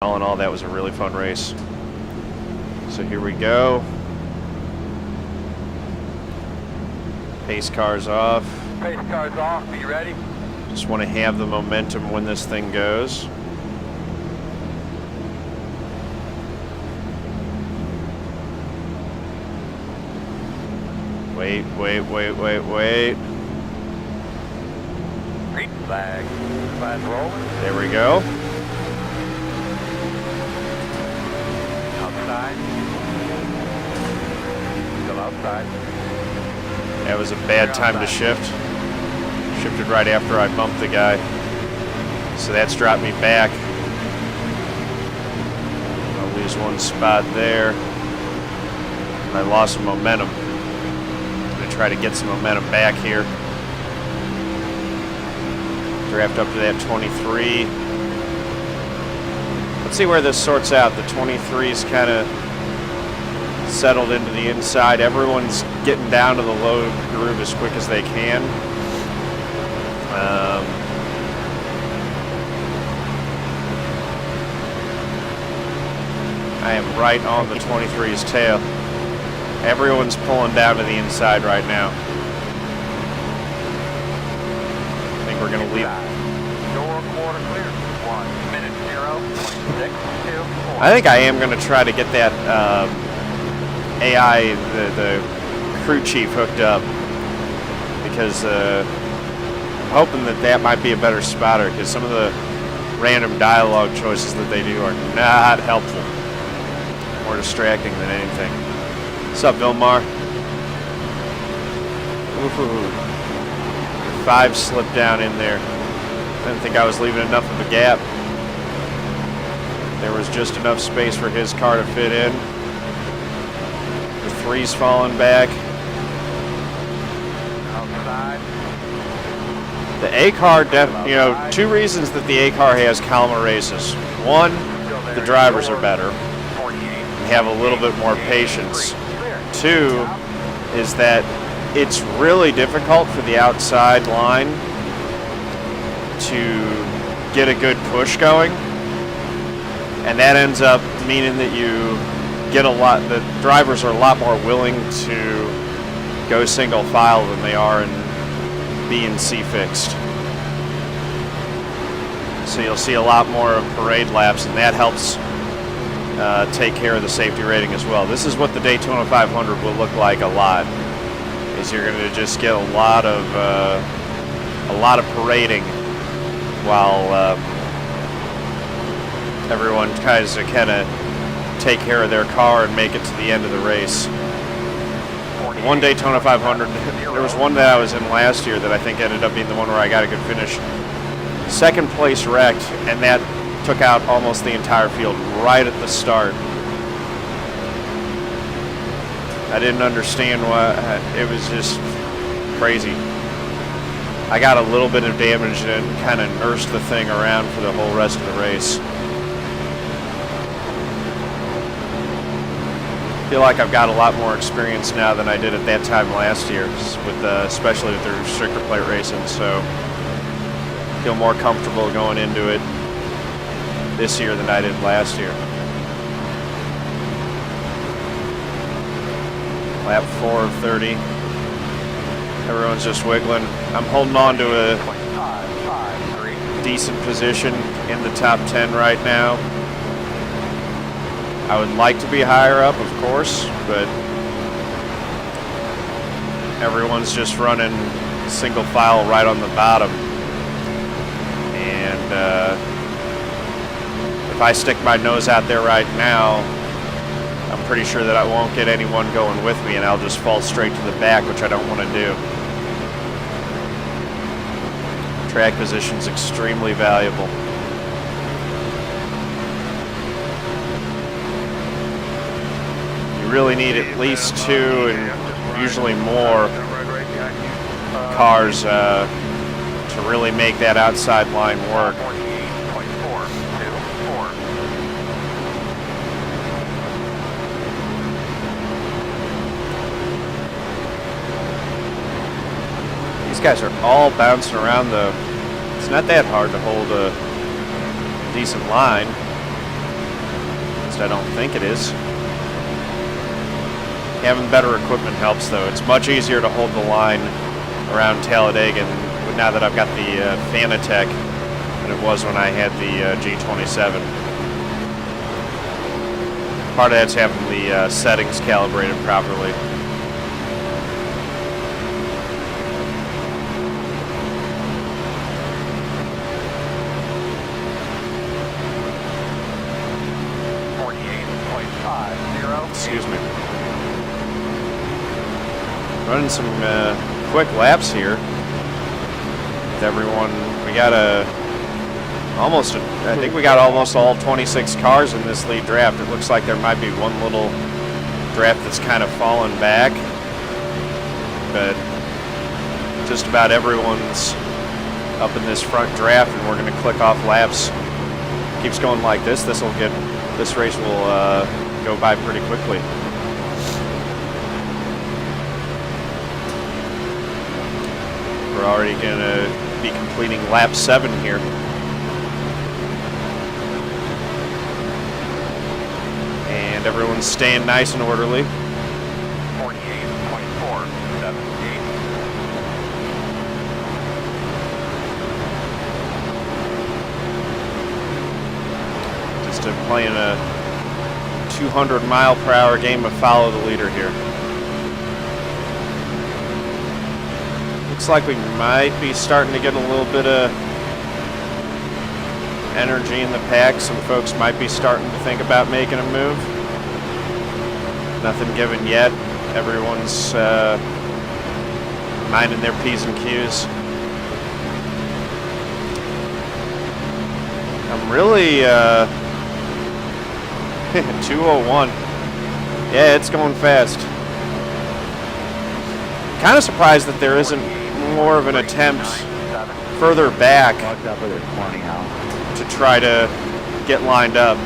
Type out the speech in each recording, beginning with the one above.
All in all, that was a really fun race. So here we go. Pace cars off. Pace cars off, be ready. Just want to have the momentum when this thing goes. Wait. Green flag. Flag rolling. There we go. Outside. Still outside. That was a bad time to shift. Shifted right after I bumped the guy. So that's dropped me back. I'll lose one spot there. I lost some momentum. I'm going to try to get some momentum back here. Draft up to that 23. Let's see where this sorts out. The 23's kind of settled into the inside. Everyone's getting down to the low groove as quick as they can. I am right on the 23's tail. Everyone's pulling down to the inside right now. I think we're going to leave. Door quarter clear. 1 minute 0.624. I think I am going to try to get that AI, the crew chief, hooked up, because I'm hoping that might be a better spotter, because some of the random dialogue choices that they do are not helpful. More distracting than anything. What's up, Vilmar? Ooh. 5 slipped down in there. Didn't think I was leaving enough of a gap. There was just enough space for his car to fit in. The 3's falling back. Outside. The A car, you know, 2 reasons that the A car has calmer races. 1, the drivers are better and have a little bit more patience. 2 is that it's really difficult for the outside line to get a good push going, and that ends up meaning that you get the drivers are a lot more willing to go single file than they are in B and C fixed. So you'll see a lot more parade laps, and that helps take care of the safety rating as well. This is what the Daytona 500 will look like a lot. Is you're going to just get a lot of parading while everyone tries to kind of take care of their car and make it to the end of the race. One Daytona 500, there was one that I was in last year that I think ended up being the one where I got a good finish. Second place wrecked, and that took out almost the entire field right at the start. I didn't understand why. It was just crazy. I got a little bit of damage and kind of nursed the thing around for the whole rest of the race. I feel like I've got a lot more experience now than I did at that time last year, with especially with the restrictor plate racing, so I feel more comfortable going into it this year than I did last year. Lap 4 of 30. Everyone's just wiggling. I'm holding on to a decent position in the top 10 right now. I would like to be higher up, of course, but everyone's just running single file right on the bottom. And if I stick my nose out there right now, I'm pretty sure that I won't get anyone going with me, and I'll just fall straight to the back, which I don't want to do. Track position's extremely valuable. You really need at least 2 and usually more cars to really make that outside line work. These guys are all bouncing around, though. It's not that hard to hold a decent line. least I don't think it is. Having better equipment helps, though. It's much easier to hold the line around Talladega now that I've got the Fanatec than it was when I had the G27. Part of that's having the settings calibrated properly. Excuse me. Running some quick laps here with everyone. We got I think we got almost all 26 cars in this lead draft. It looks like there might be one little draft that's kind of fallen back, but just about everyone's up in this front draft, and we're going to click off laps. Keeps going like this. This race will go by pretty quickly. We're already going to be completing lap 7 here. And everyone's staying nice and orderly. 48.478. Just playing a 200-mile-per-hour game of follow the leader here. Looks like we might be starting to get a little bit of energy in the pack. Some folks might be starting to think about making a move. Nothing given yet. Everyone's minding their P's and Q's. I'm really 201. Yeah, it's going fast. Kind of surprised that there isn't more of an attempt further back to try to get lined up.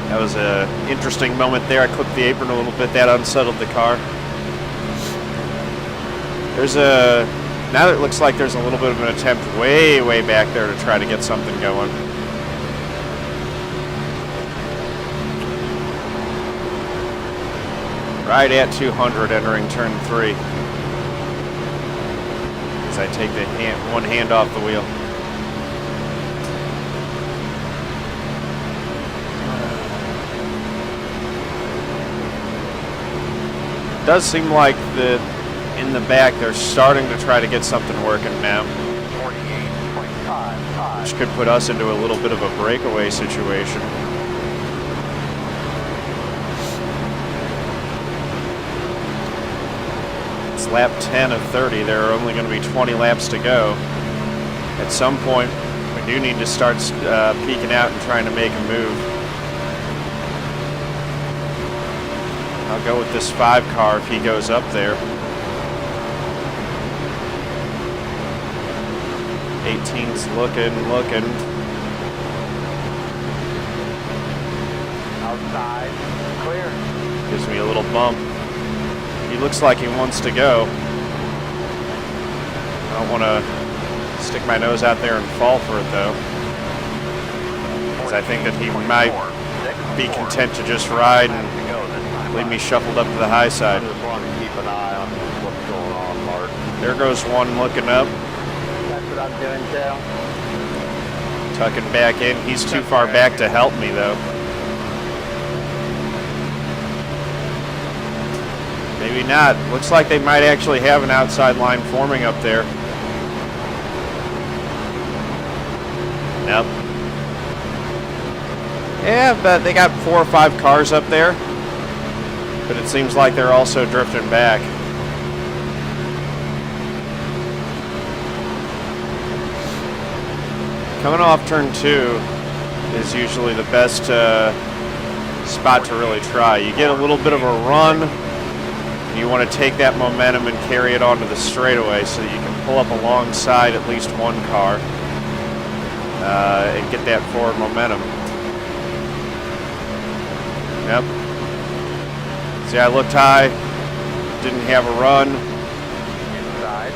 That was an interesting moment there. I clipped the apron a little bit. That unsettled the car. Now it looks like there's a little bit of an attempt way back there to try to get something going. Right at 200 entering turn 3. As I take one hand off the wheel. It does seem like in the back they're starting to try to get something working now. 48.55. Which could put us into a little bit of a breakaway situation. Lap 10 of 30. There are only going to be 20 laps to go. At some point, we do need to start peeking out and trying to make a move. I'll go with this 5 car if he goes up there. 18's looking. Outside, clear. Gives me a little bump. He looks like he wants to go. I don't want to stick my nose out there and fall for it, though. Because I think that he might be content to just ride and leave me shuffled up to the high side. Just want to keep an eye on what's going on, Mark. There goes one looking up. That's what I'm doing, Joe. Tucking back in. He's too far back to help me, though. Maybe not. Looks like they might actually have an outside line forming up there. Nope. Yeah, but they got 4 or 5 cars up there. But it seems like they're also drifting back. Coming off turn 2 is usually the best spot to really try. You get a little bit of a run. You want to take that momentum and carry it onto the straightaway so that you can pull up alongside at least one car and get that forward momentum. Yep. See, I looked high, didn't have a run. Inside.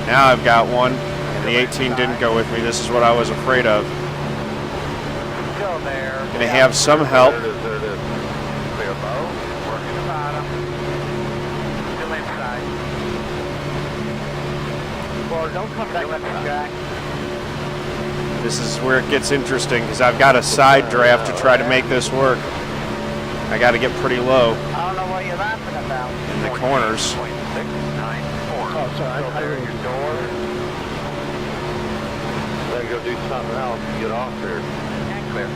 Now I've got one, and the 18 didn't go with me. This is what I was afraid of. Go. Still there. Gonna have some help. There it is, there it is. Clear bow. Working the bottom. Still inside. Well, don't come back up the track. This is where it gets interesting because I've got a side draft to try to make this work. I got to get pretty low I don't know what you're laughing about. in the corners. 694. Oh, sorry. I heard your door. Then go do something else and get off here. And clear.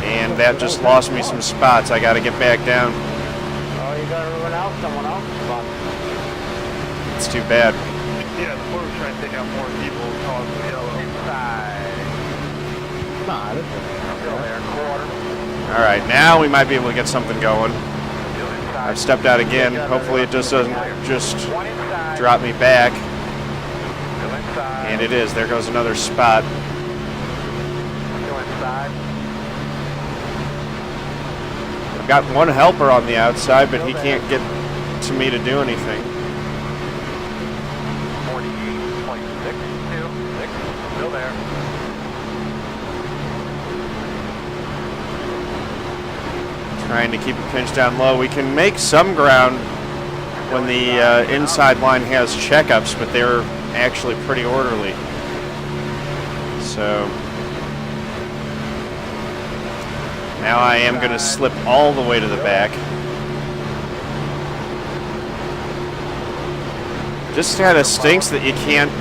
And that just lost me some spots. I got to get back down. Oh, you gotta run out someone else's spot. It's too bad. Yeah, the floor was trying to take out more people, cause the yellow. Inside. Nah, this is still there. Quarter. All right, now we might be able to get something going. Still inside. I've stepped out again. Hopefully it just doesn't just One inside. drop me back. Still inside. And it is. There goes another spot. Still inside. I've got one helper on the outside, but he can't get to me to do anything. 48.626. Still there. Trying to keep it pinched down low. We can make some ground when the inside line has checkups, but they're actually pretty orderly. So now I am going to slip all the way to the back. Just kind of stinks that you can't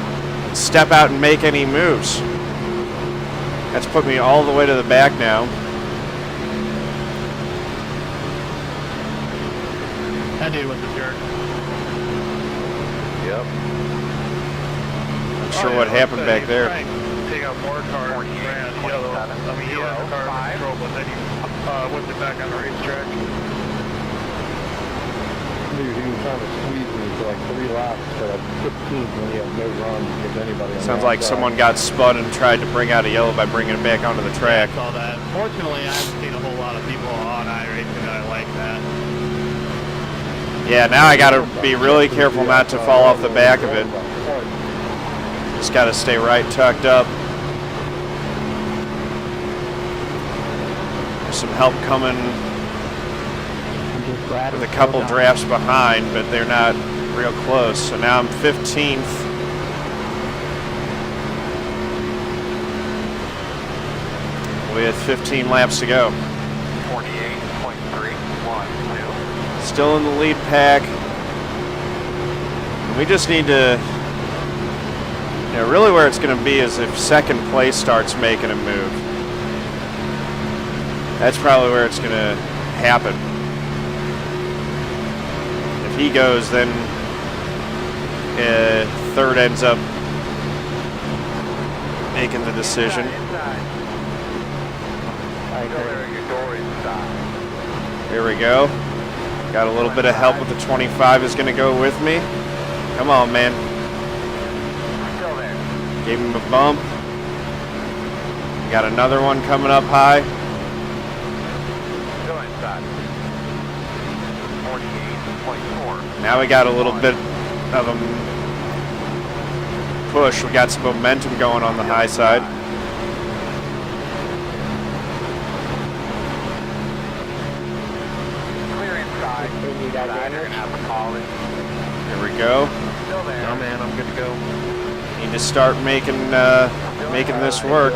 step out and make any moves. That's put me all the way to the back now. That dude was a jerk. Yep. Not sure what happened back there. Take out more cars, ran yellow. I mean, he had the car in control, but then he whipped it back on the racetrack. Dude, he was trying to squeeze me for like 3 laps for like 15 when he had no run with anybody. On Sounds the like outside. someone got spun and tried to bring out a yellow by bringing it back onto the track. I saw that. Fortunately, I haven't seen a whole lot of people on iRacing that I like that. Yeah, now I gotta be really careful not to fall off the back of it. Just gotta stay right tucked up. There's some help coming with a couple drafts behind, but they're not real close. So now I'm 15th. With 15 laps to go. 48.312. Still in the lead pack. We just need to, really where it's going to be is if second place starts making a move. That's probably where it's going to happen. If he goes, then third ends up making the decision. Here we go. Got a little bit of help with the 25 is going to go with me. Come on, man. Still there. Gave him a bump. Got another one coming up high. Still inside. 48.4. Now we got a little bit of a push. We got some momentum going on the high side. Clear inside. They're gonna have to call it. Here we go. Still there. No, man, I'm good to go. Need to start making this work.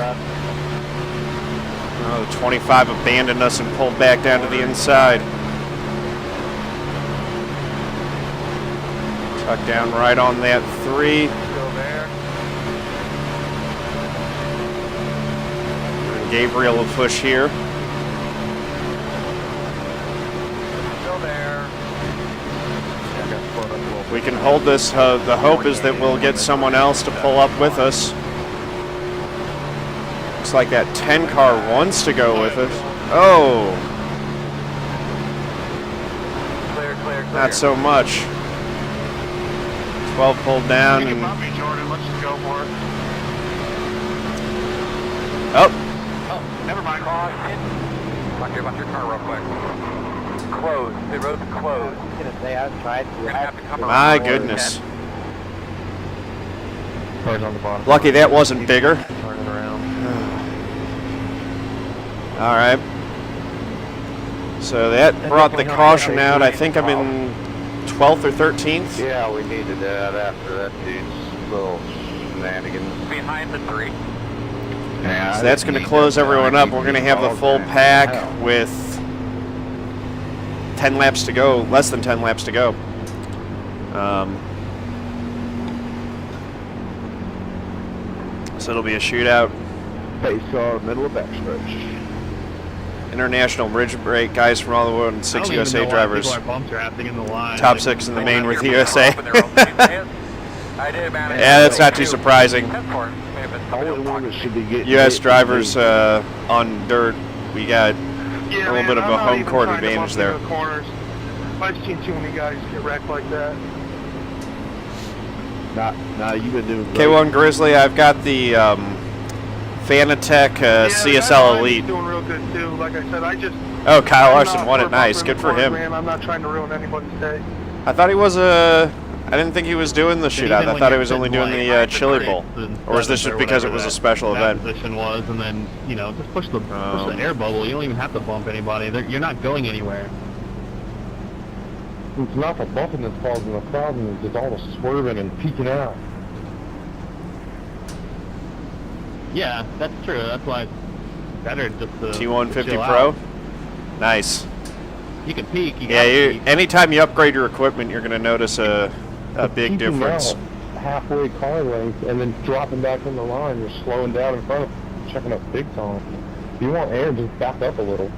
Oh, the 25 abandoned us and pulled back down to the inside. Tuck down right on that 3. Still there. And Gabriel will push here. Still there. If we can hold this, the hope is that we'll get someone else to pull up with us. Looks like that 10 car wants to go with us. Oh, Clear, clear, clear. not so much. 12 pulled down You can and pump me, Jordan. Let's just go for it. oh, Oh, never mind. Caution. Watch your car real quick. Closed. They wrote the closed. I'm gonna stay outside. You're gonna have to come my around. goodness. Cars on the bottom. Lucky that wasn't bigger. Turning around. All right. So that brought the caution out. I think I'm in 12th or 13th. Yeah, we needed that after that dude's little shenanigans. Behind the 3. Yeah, So that's going to close everyone up. We're going to have the full pack with 10 laps to go, less than 10 laps to go. So it'll be a shootout. Pace car, middle of backstretch. International bridge break, guys from all the world, and 6 USA drivers. Top 6 in the main with USA. Yeah, that's not too surprising. US drivers on dirt, we got a little bit of a home court advantage there. I've seen too many guys get wrecked like that. Nah, you've been doing great. K1 Grizzly, I've got the Fanatec CSL Elite. He's doing real good too. Like I said, Oh, Kyle Larson won it. Nice. Good for him. Man, I'm not trying to ruin anybody's day. I thought he was I didn't think he was doing the shootout. I thought he was only doing the Chili Bowl. Or was this just because it was a special event? Position was, and then just push the air bubble. You don't even have to bump anybody. You're not going anywhere. It's not the bumping that's causing the problem, it's just all the swerving and peeking out. Yeah, that's true. That's why it's better just to T150 chill Pro. out. Nice. You can peak. Anytime you upgrade your equipment, you're going to notice a big Peeking difference. out halfway car length and then dropping back in the line, you're slowing down in front of, checking up big time. If you want air, just back up a little.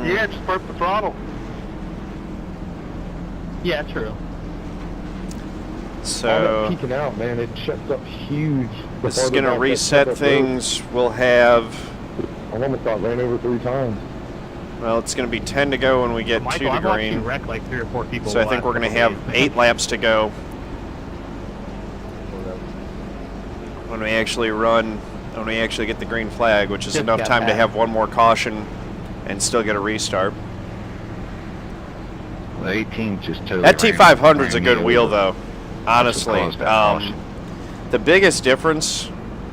Yeah, just burp the throttle. Yeah, true. All So that peeking out, man, it shuts up huge. this is going to reset things. We'll have, I almost got ran over 3 times. well, it's going to be 10 to go when we get 2 Michael, to I've watched you green. wreck like 3 or 4 people. So I think we're going to have 8 laps to go when we actually get the green flag, which is Just enough got time to that. have one more caution and still get a restart. The 18 just totally That T500 is a ran good me wheel, over. though. Honestly, That's what caused that caution. the biggest difference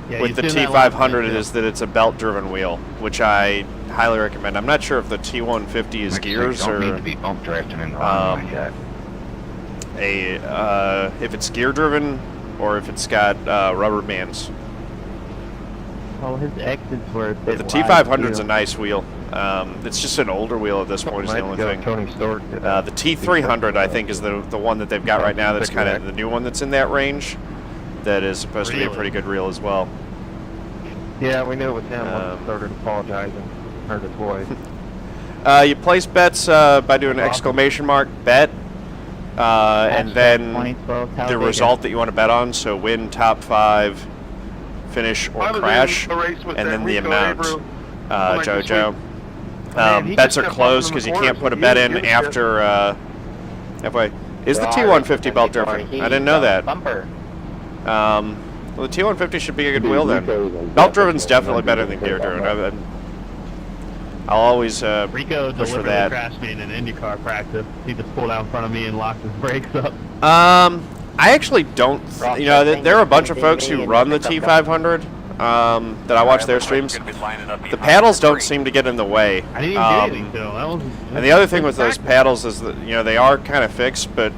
with the T500 is that it's a belt-driven wheel, which I highly recommend. I'm not sure if the T150 is Like I said, gears you don't need or to be bump drafting in the line like that. if it's gear-driven or if it's got rubber bands. Oh, his exits were. But the T500 is a nice wheel. It's just an older wheel at this point is the only thing. Tony Stark. The T300, I think, is the one that they've got right now. That's kind of the new one that's in that range. That is supposed to be a pretty good reel as well. Yeah, we knew it was him once he started apologizing. Heard his voice. You place bets by doing exclamation mark bet, and then 2012 the Talladega. result that you want to bet on. So win, top 5, finish, or crash, and then the amount. Jojo. Bets are closed because you can't put a bet in after halfway. Is the T150 belt driven? I didn't know that. Bumper. Well, the T150 should be a good wheel then. Belt driven's definitely better than gear driven. I'll always Rico push for deliberately that. crashed me in an IndyCar practice. He just pulled out in front of me and locked his brakes up. I actually don't. There are a bunch of folks who run the T500 that I watch their streams. The paddles don't seem to get in the way. I didn't even do anything to him. That was, And the other thing with those paddles is that they are kind of fixed, but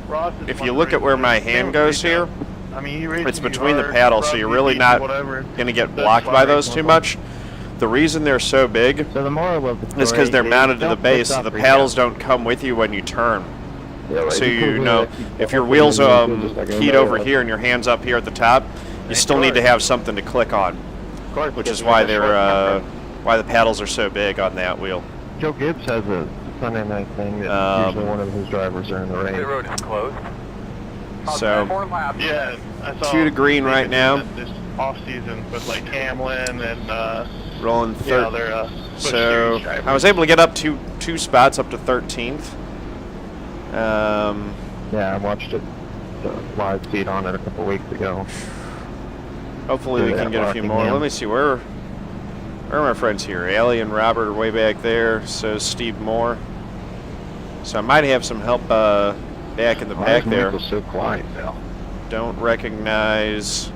if you look at where my hand goes here, I mean, he races it's you between the hard, paddles, so rough, you're really deep, not whatever. going to get That's blocked why by I those race too one. much. The reason they're so big so the moral of the story is because they're mounted to the don't base, push so up the Rico. paddles don't come with you when you turn. Yeah, right. So You if your wheels keyed over here and your hand's up here at the top, you still need to have something to click on, which is why why the paddles are so big on that wheel. Joe Gibbs has a Sunday night thing that usually one of his drivers are in the The rain. road is closed. So 4 laps. Yeah, I saw 2 to green they've right been now. doing This off season with like Hamlin and Rolling third. they're Busch So Series drivers. I was able to get up two spots up to 13th. Yeah, I watched it, the live feed on it a couple weeks ago. Hopefully we Yeah, can get a few more. Rockingham. Let me see, where are my friends here? Allie and Robert are way back there, so is Steve Moore. So I might have some help back in the Why back is there. Michael so quiet now? Don't recognize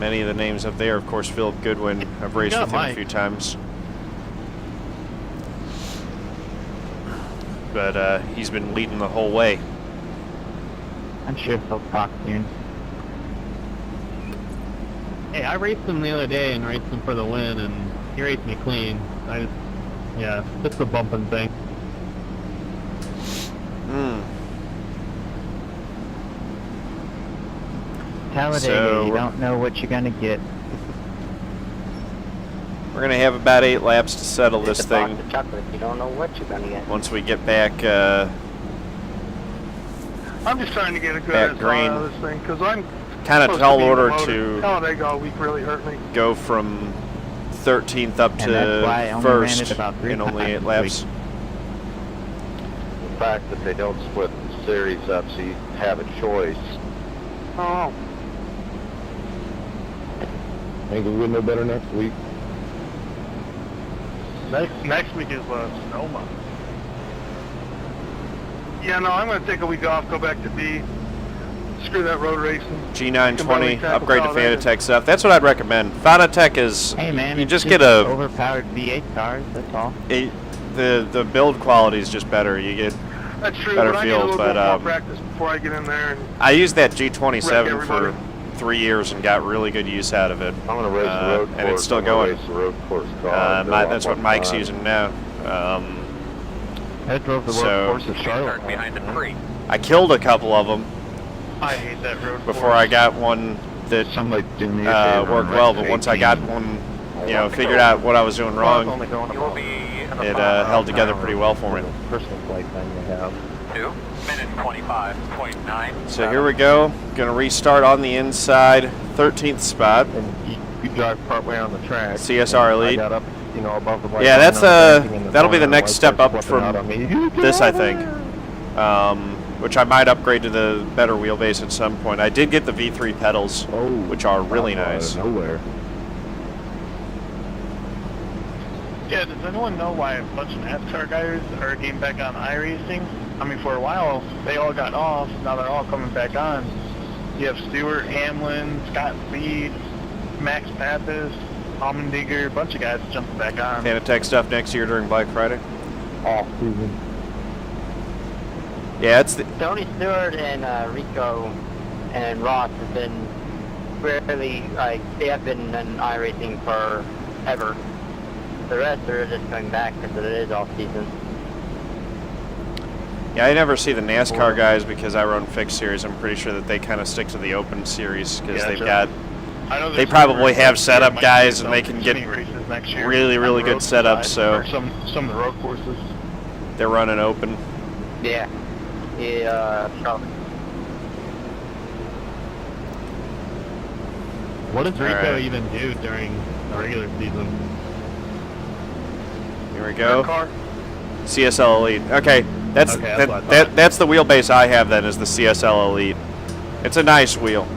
Many of the names up there, of course, Philip Goodwin. I've raced with him a few times. But he's been leading the whole way. I'm sure he'll talk soon. Hey, I raced him the other day and raced him for the win, and he raced me clean. Yeah, it's the bumping thing. Talladega, you don't know what you're gonna get. We're going to have about 8 laps to settle this It's a box thing. of chocolate. You don't know what you're gonna get. Once we get back, I'm just trying to get a good Back answer green. out of this thing, because I'm kind of supposed tall to be order promoted. to Talladega all week really hurt me. go from 13th up And that's why I to only ran it first about 3 in only 8 times laps. The fact that they don't split the series up so you have a choice. Oh, Think we'll get no better next week. next week is snow month. Yeah, no, I'm going to take a week off, go back to B. Screw that road racing. G920, tackle upgrade to Talladega. Fanatec stuff. That's what I'd recommend. Fanatec is, Hey man, you it's just get a, overpowered V8 cars. That's all. the build quality is just better. You get, That's true, better but I need a feel, little but, bit more practice before I get in there. And I used that Wreck G27 everybody. for 3 years and got really good use out of it. I'm going to race the road course. And it's still I'm gonna going. Race the road course car. That's what Mike's using now. I drove the So- road course of Charlotte. behind the tree. I killed a couple of them I hate that road before course. I got one that Somebody do me a favor. worked and well, race but once I got 18. one, you know, figured out what I was doing wrong, Only going You will be in the it final held together pretty well for me. Personal flight time you have. 2 minutes 25.9. So here we go. Gonna restart on the inside, 13th spot. And you drive partway on the track. CSR Elite. I got up, above the white Yeah, line, that's, I was dancing in the that'll be the corner, next white step starts up flipping from out on me. this, I think. Which I might upgrade to the better wheelbase at some point. I did get the V3 pedals, Oh, which are really out of nice. Nowhere. Yeah, does anyone know why a bunch of NASCAR guys are getting back on iRacing? I mean, for a while, they all got off. Now they're all coming back on. You have Stewart, Hamlin, Scott Speed, Max Pappas, Allmendinger, a bunch of guys jumping back on. Fanatec stuff next year during Black Friday. Off season. Yeah, it's the, Tony Stewart and Rico and Ross have been really, like, they have been in iRacing forever. The rest are just coming back because it is off season. yeah, I never see the NASCAR guys because I run fixed series. I'm pretty sure that they kind of stick to the open series because Yeah, they've sure. got I know They there's probably rumors have that setup might guys be and they some can get Xfinity races next year really, on really the good road setups, side, so- or some of the road courses. they're running open. Yeah. Yeah, Charlotte. What does Rico Alright. even do during the regular season? Here we Their go. car. CSL Elite. Okay, that's Okay, that's what I that, thought. that's the wheelbase I have then is the CSL Elite. It's a nice wheel.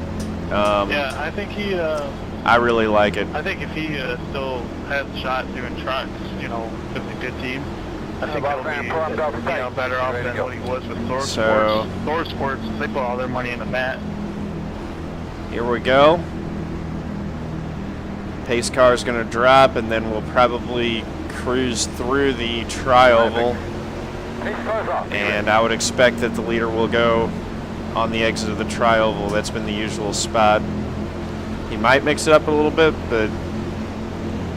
Yeah, I think he. I really like it. I think if he still has a shot doing trucks, with a good team, I think he'll be better off than what he was with Thor So- Sports. Thor Sports, they put all their money in the mat. Here we go. Pace car is going to drop, and then we'll probably cruise through the tri-oval. And I would expect that the leader will go on the exit of the tri-oval. That's been the usual spot. He might mix it up a little bit, but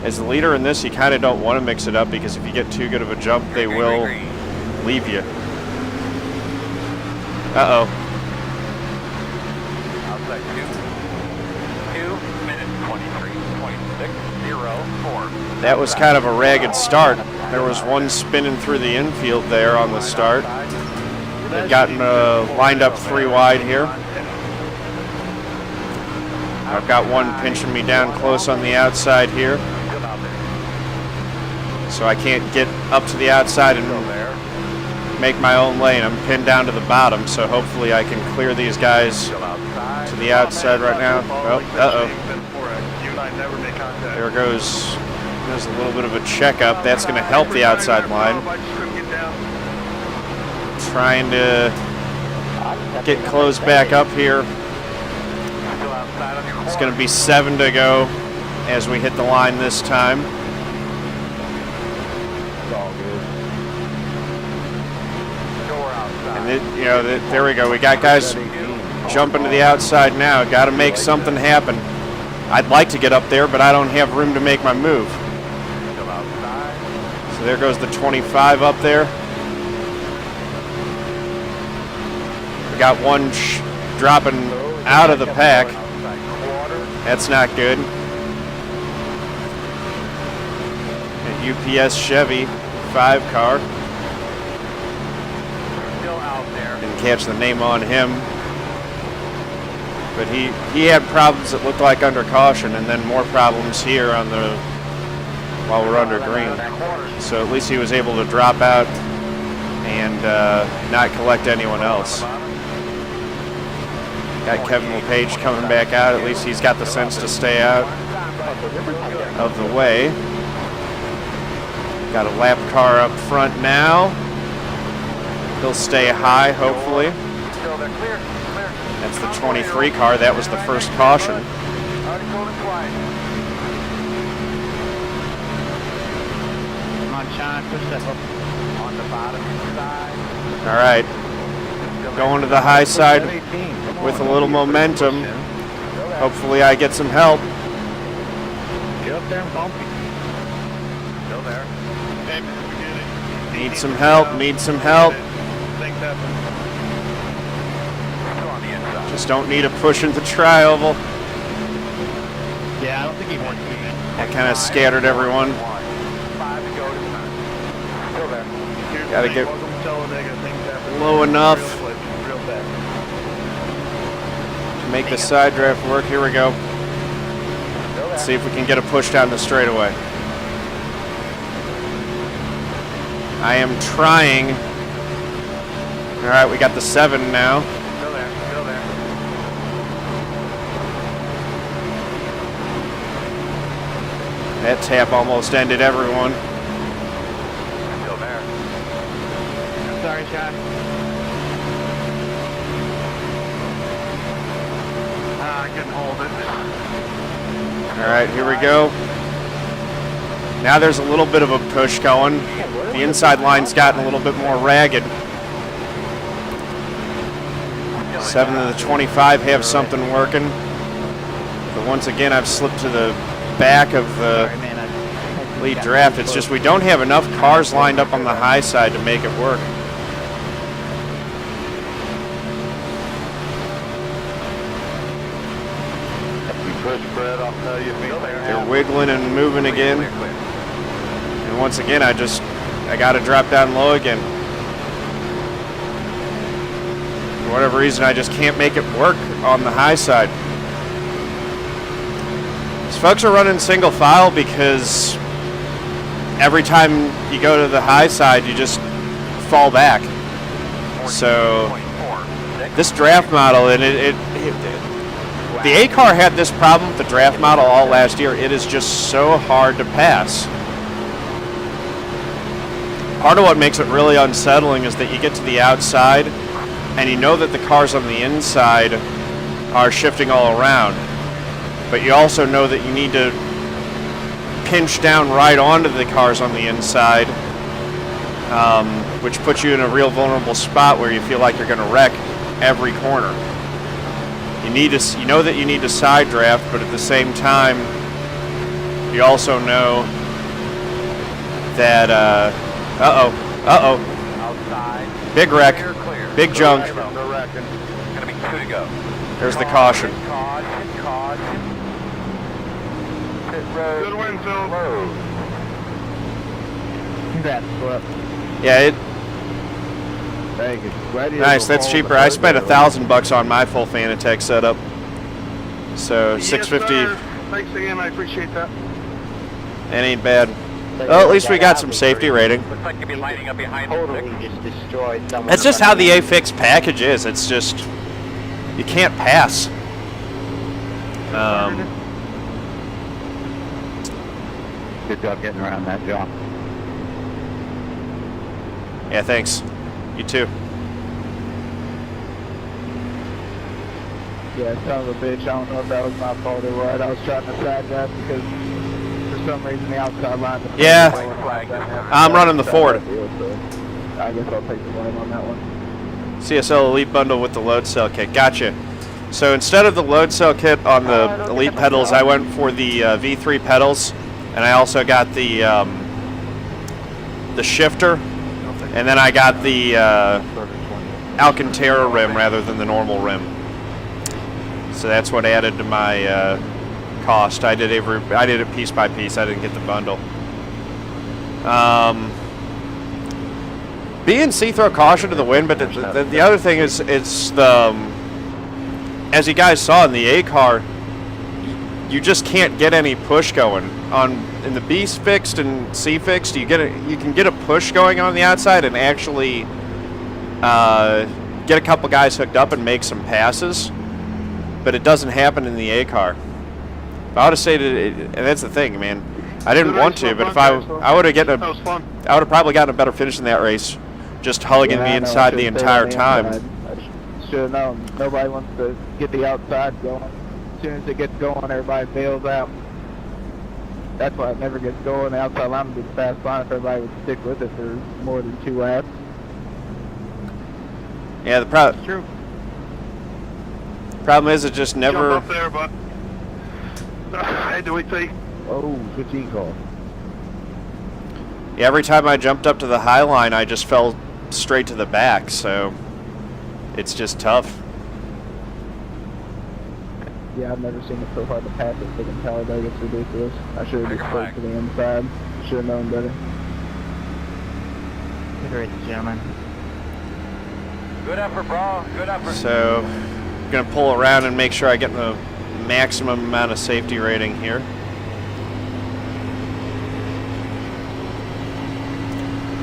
as the leader in this, you kind of don't want to mix it up because if you get too good of a jump, they will leave you. Uh-oh. Outside 2 minutes 23.604. That was kind of a ragged start. There was one spinning through the infield there on the start. They've gotten lined up 3 wide here. I've got one pinching me down close on the outside here. So I can't get up to the outside and make my own lane. I'm pinned down to the bottom, so hopefully I can clear these guys to the outside right now. Oh, uh-oh. You and I never make contact. There goes, there's a little bit of a checkup. That's going to help the outside line. Trying to get close back up here. It's going to be 7 to go as we hit the line this time. It's all good. Door outside. And there we go. We got guys jumping to the outside now. Got to make something happen. I'd like to get up there, but I don't have room to make my move. Still outside. So there goes the 25 up there. We got one dropping out of the pack. Outside quarter. That's not good. A UPS Chevy 5 car. Still out there. Didn't catch the name on him. But he had problems that looked like under caution, and then more problems here on the while we're under green. So at least he was able to drop out and not collect anyone else. Got Kevin LePage coming back out. At least he's got the sense to stay out of the way. Got a lap car up front now. He'll stay high, hopefully. Still there. Clear. That's the 23 car. That was the first caution. Already told him twice. Come on, Sean, push that up. On the bottom side. All right. Going to the high side with a little momentum. Hopefully I get some help. Get up there and bump me. Still there. Hey, man, we did it. Need some help, need some help. Things happen. Still on the inside. Just don't need a push into tri-oval. Yeah, I don't think he wants me, man. That kind of scattered everyone. 5 to go to time. Still there. Here's the Gotta thing, get welcome to Talladega. Things happen low enough real fast. to make the side draft work. Here we go. Let's see if we can get a push down the straightaway. I am trying. All right, we got the 7 now. Still there. Still there. That tap almost ended everyone. Still there. Sorry, Sean. I can hold it. All right, here we go. Now there's a little bit of a push going. The inside line's gotten a little bit more ragged. 7 to the 25 have something working. But once again, I've slipped to the back of the lead draft. It's just we don't have enough cars lined up on the high side to make it work. You push Fred, I'll tell you. They're wiggling and moving again. Clear, clear. And once again, I got to drop down low again. For whatever reason, I just can't make it work on the high side. These folks are running single file because every time you go to the high side, you just fall back. So 24. this draft model, and the A car had this problem with the draft model all last year. It is just so hard to pass. Part of what makes it really unsettling is that you get to the outside and you know that the cars on the inside are shifting all around. But you also know that you need to pinch down right onto the cars on the inside, which puts you in a real vulnerable spot where you feel like you're going to wreck every corner. You know that you need to side draft, but at the same time, you also know that Outside. big wreck, Clear, clear. big junk. Gonna be 2 to go. There's the caution. Caution. Pit road. Goodwin, Phil. Road. Congrats, Flip. Yeah, Thank you. nice. That's cheaper. I spent $1,000 on my full Fanatec setup, so $650. Yes, sir. Thanks again. I appreciate that. It ain't bad. Well, at least we got some safety rating. Looks like you'll be lining up behind Totally the just destroyed someone. That's just how the A Fixed package is. It's just you can't pass. Good job getting around that, John. Yeah, thanks. You too. Yeah, son of a bitch. I don't know if that was my fault or what. I was trying to side that because for some reason the outside line. Yeah, I'm running the Ford. I guess I'll take the blame on that one. CSL Elite Bundle with the load cell kit. Gotcha. So instead of the load cell kit on the Elite pedals, I went for the V3 pedals, and I also got the shifter, and then I got the Alcantara rim rather than the normal rim. So that's what added to my cost. I did it piece by piece. I didn't get the bundle. B and C throw caution to the wind, but the other thing is it's the as you guys saw in the A car, you just can't get any push going in the B fixed and C fixed. You can get a push going on the outside and actually get a couple guys hooked up and make some passes, but it doesn't happen in the A car. If I would have stayed, and that's the thing, man. I didn't want to, but if I would have probably gotten a better finish in that race, just hugging the inside the entire time. Should have known. Nobody wants to get the outside going. As soon as it gets going, everybody bails out. That's why it never gets going. The outside line would be the fast line if everybody would stick with it for more than 2 laps. Yeah, the True. problem is it just never. Jump up there, but hey, do we see? Oh, 15 call. Yeah, every time I jumped up to the high line, I just fell straight to the back. So it's just tough. Yeah, I've never seen it so hard to pass it. Freaking Talladega, it's ridiculous. I should have just played to the inside. Should have known better. Good race, gentlemen. Good effort, bro. Good effort. So I'm gonna pull around and make sure I get the maximum amount of safety rating here.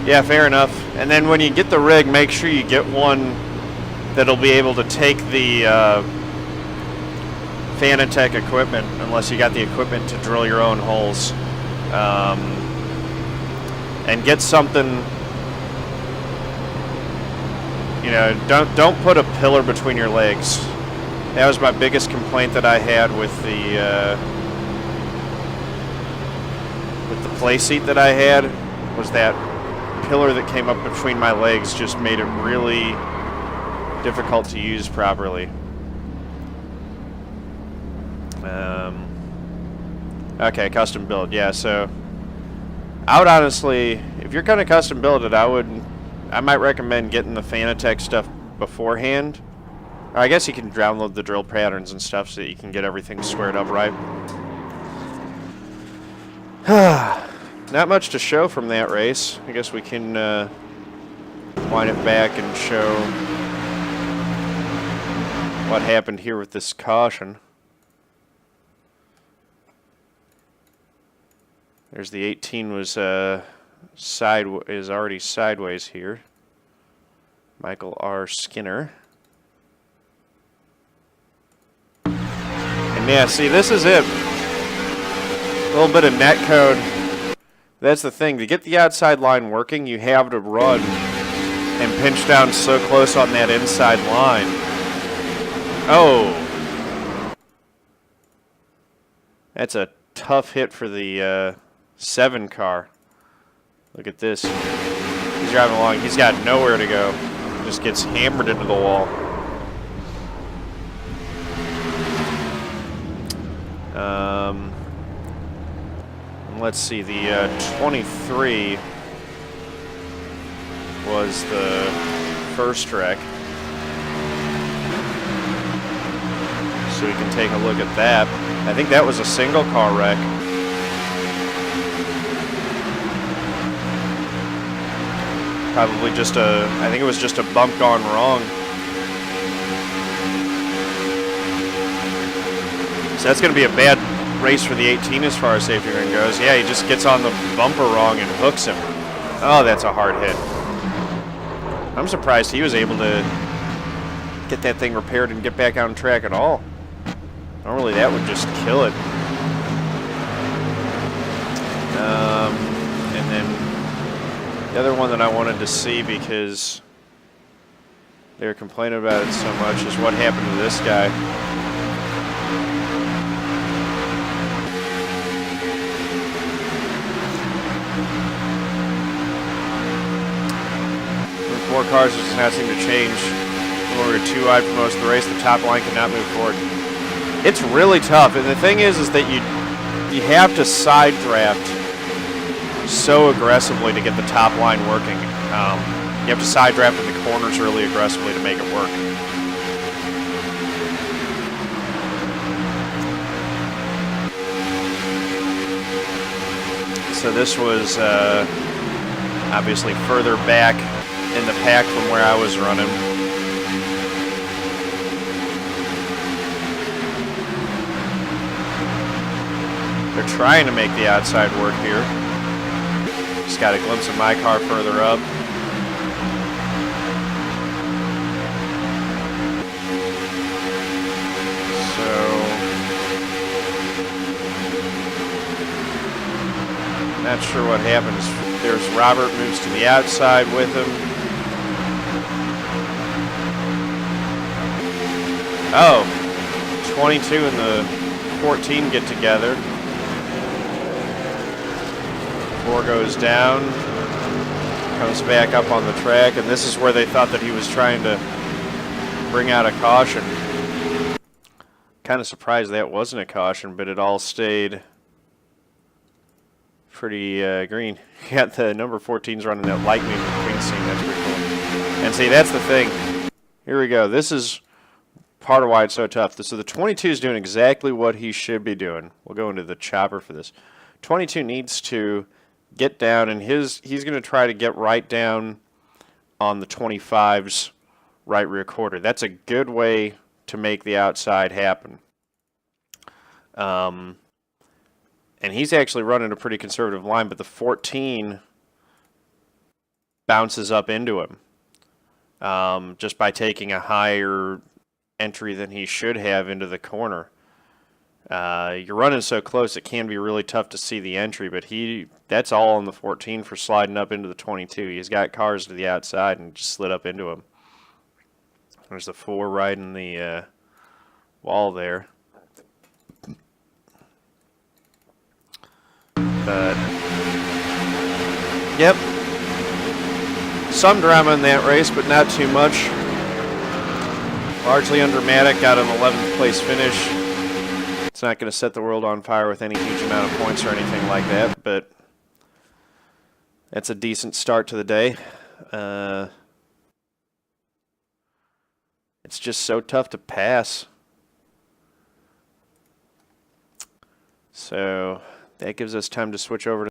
Yeah, fair enough. And then when you get the rig, make sure you get one that'll be able to take the Fanatec equipment, unless you got the equipment to drill your own holes. And get something, you know, don't put a pillar between your legs. That was my biggest complaint that I had with the play seat that I had, was that pillar that came up between my legs just made it really difficult to use properly. Okay, custom build. Yeah, so I would honestly, if you're going to custom build it, I might recommend getting the Fanatec stuff beforehand. Or I guess you can download the drill patterns and stuff so that you can get everything squared up right. Not much to show from that race. I guess we can wind it back and show what happened here with this caution. There's the 18 was is already sideways here. Michael R. Skinner. And yeah, see, this is it. A little bit of net code. That's the thing. To get the outside line working, you have to run and pinch down so close on that inside line. Oh. That's a tough hit for the 7 car. Look at this. He's driving along. He's got nowhere to go. Just gets hammered into the wall. Let's see. The 23 was the first wreck. So we can take a look at that. I think that was a single car wreck. Probably just I think it was just a bump gone wrong. So that's going to be a bad race for the 18 as far as safety ring goes. Yeah, he just gets on the bumper wrong and hooks him. Oh, that's a hard hit. I'm surprised he was able to get that thing repaired and get back on track at all. Normally that would just kill it. And then the other one that I wanted to see, because they were complaining about it so much is what happened to this guy. The 4 cars just not seem to change. When we were too wide for most of the race, the top line could not move forward. It's really tough, and the thing is that you have to side draft so aggressively to get the top line working. You have to side draft in the corners really aggressively to make it work. So this was obviously further back in the pack from where I was running. They're trying to make the outside work here. Just got a glimpse of my car further up. Not sure what happens. There's Robert moves to the outside with him. Oh, 22 and the 14 get together. 4 goes down, comes back up on the track, and this is where they thought that he was trying to bring out a caution. Kind of surprised that wasn't a caution, but it all stayed pretty green. You got the number 14s running that light moving green scene. That's pretty cool. And see, that's the thing. Here we go. This is part of why it's so tough. So the 22 is doing exactly what he should be doing. We'll go into the chopper for this. 22 needs to get down, and he's going to try to get right down on the 25's right rear quarter. That's a good way to make the outside happen. And he's actually running a pretty conservative line, but the 14 bounces up into him just by taking a higher entry than he should have into the corner. You're running so close, it can be really tough to see the entry, but that's all on the 14 for sliding up into the 22. He's got cars to the outside and just slid up into him. There's the 4 riding the wall there. But, yep, some drama in that race, but not too much. Largely undramatic, got an 11th place finish. It's not going to set the world on fire with any huge amount of points or anything like that, but that's a decent start to the day. It's just so tough to pass. So that gives us time to switch over to